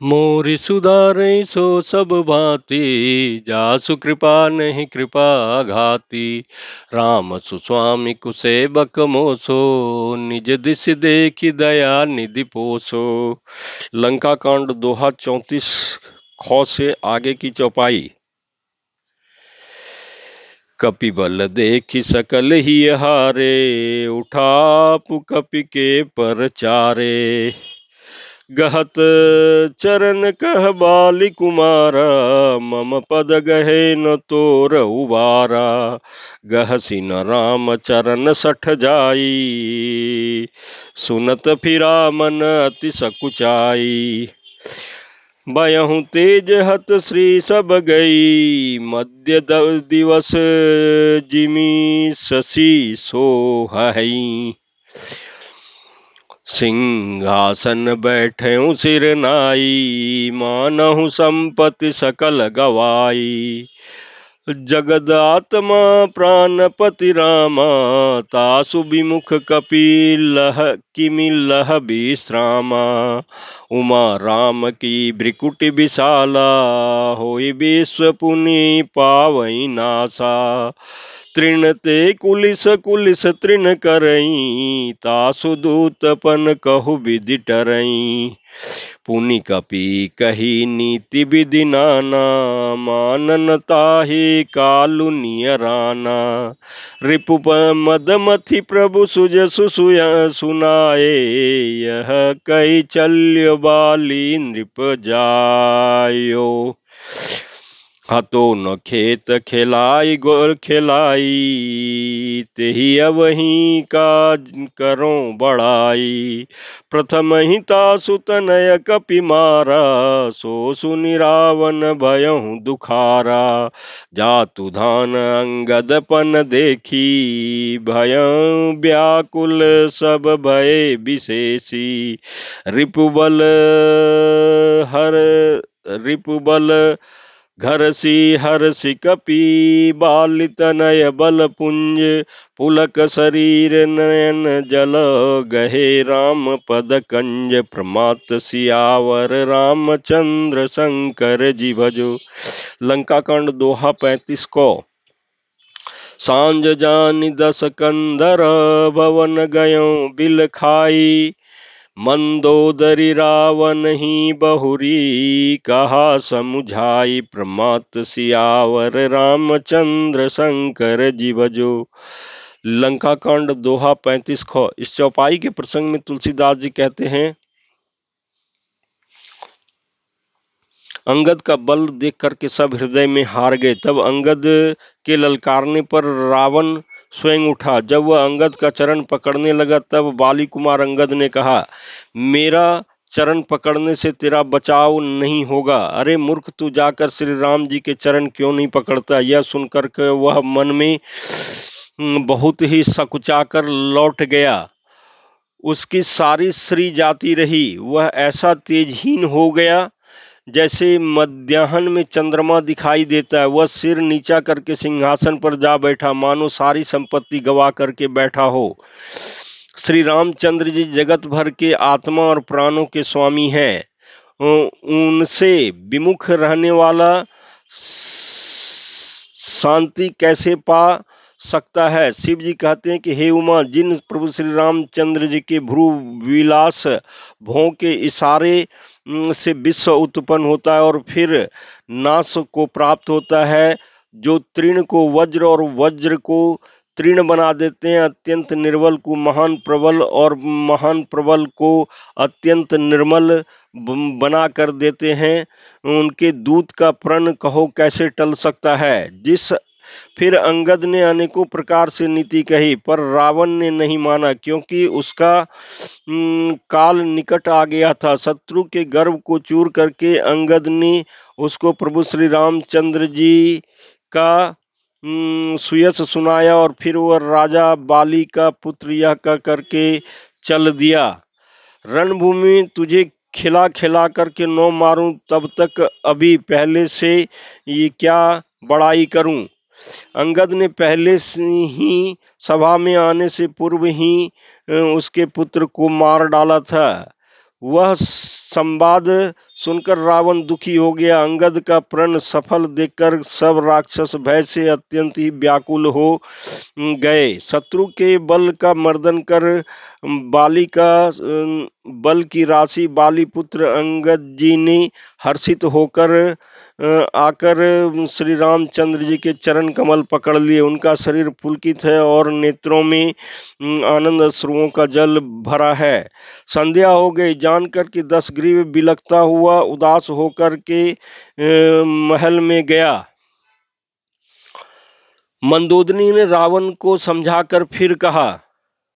मोरि सुधारै सो सब भांति, जासु कृपा नहीं कृपा घाती। राम सुस्वामी कुसेबक मोसो, निज दिस देखि दया निधि पोसो। लंका कांड दोहा 34 खौ से आगे की चौपाई। कपि बल देखि सकल ही हारे, उठापु कपि के पर चारे। गहत चरण कह बाली कुमारा, मम पद गहे न तोर उबारा। गहसी न राम चरण सठ जाई, सुनत फिरा मन अति सकुचाई। बयहु तेज हत श्री सब गई, मध्य दिवस जिमी शशि सोहई। सिंहासन बैठेऊ सिर नाई, मानहु संपत्ति सकल गवाई। जगद आत्मा प्राणपति रामा, तासु विमुख कपिलह किमि लह विश्रामा। उमा राम की भ्रिकुटि विशाला, होई विश्व पुनि पावई नासा। तृण ते कुलिस कुलिस तृण करई, तासु दूतपन कहु विधि टरई। पुनि कपि कही नीति विधि नाना, मानन ताहि कालु नियराना। रिपु मद मथि प्रभु सुज सुनाए, यह कई चल्य बाली नृप जायो। हतो न खेत खिलाई गोर खिलाई, तेहि अवहीं काज करो बड़ाई। प्रथम ही तासु तनय कपि मारा, सो सुनि रावण भयहु दुखारा। जातु धान अंगद पन देखी, भयं व्याकुल सब भय विशेषी। रिपुबल घरसी हरसि कपि, बालि तनय बल पुंज। पुलक शरीर नयन जल, गहे राम पद कंज। प्रमात सियावर रामचंद्र शंकर जी भजो। लंका कांड दोहा 35 को। सांझ जानि दस कंदर, भवन गयो बिल खाई। मंदोदरी रावण ही बहुरी, कहा समुझाई। प्रमात सियावर रामचंद्र शंकर जी भजो। लंका कांड दोहा 35 खो। इस चौपाई के प्रसंग में तुलसीदास जी कहते हैं, अंगद का बल देख करके सब हृदय में हार गए। तब अंगद के ललकारने पर रावण स्वयं उठा। जब वह अंगद का चरण पकड़ने लगा, तब बाली कुमार अंगद ने कहा, मेरा चरण पकड़ने से तेरा बचाव नहीं होगा। अरे मूर्ख, तू जाकर श्री राम जी के चरण क्यों नहीं पकड़ता। यह सुनकर के वह मन में बहुत ही सकुचाकर लौट गया। उसकी सारी श्री जाती रही। वह ऐसा तेजहीन हो गया जैसे मध्याह्न में चंद्रमा दिखाई देता है। वह सिर नीचा करके सिंहासन पर जा बैठा, मानो सारी संपत्ति गवा करके बैठा हो। श्री रामचंद्र जी जगत भर के आत्मा और प्राणों के स्वामी हैं। उनसे विमुख रहने वाला शांति कैसे पा सकता है। शिव जी कहते हैं कि हे उमा, जिन प्रभु श्री रामचंद्र जी के भ्रू विलास भों के इशारे से विश्व उत्पन्न होता है और फिर नाश को प्राप्त होता है, जो तृण को वज्र और वज्र को तृण बना देते हैं, अत्यंत निर्बल को महान प्रबल और महान प्रबल को अत्यंत निर्मल बना कर देते हैं, उनके दूत का प्रण कहो कैसे टल सकता है। फिर अंगद ने अनेकों प्रकार से नीति कही, पर रावण ने नहीं माना, क्योंकि उसका काल निकट आ गया था। शत्रु के गर्व को चूर करके अंगद ने उसको प्रभु श्री रामचंद्र जी का सुयश सुनाया और फिर वह राजा बाली का पुत्र यह कह करके चल दिया, रणभूमि तुझे खिला खिला करके न मारूं, तब तक अभी पहले से ये क्या बड़ाई करूं। अंगद ने पहले से ही सभा में आने से पूर्व ही उसके पुत्र को मार डाला था। वह संवाद सुनकर रावण दुखी हो गया। अंगद का प्रण सफल देखकर सब राक्षस भय से अत्यंत ही व्याकुल हो गए। शत्रु के बल का मर्दन कर बाली का बल की राशि बाली पुत्र अंगद जी ने हर्षित होकर आकर श्री रामचंद्र जी के चरण कमल पकड़ लिए। उनका शरीर पुलकित है और नेत्रों में आनंद अश्रुओं का जल भरा है। संध्या हो गई जानकर कि दशग्रीव बिलखता हुआ उदास होकर के महल में गया। मंदोदरी ने रावण को समझाकर फिर कहा,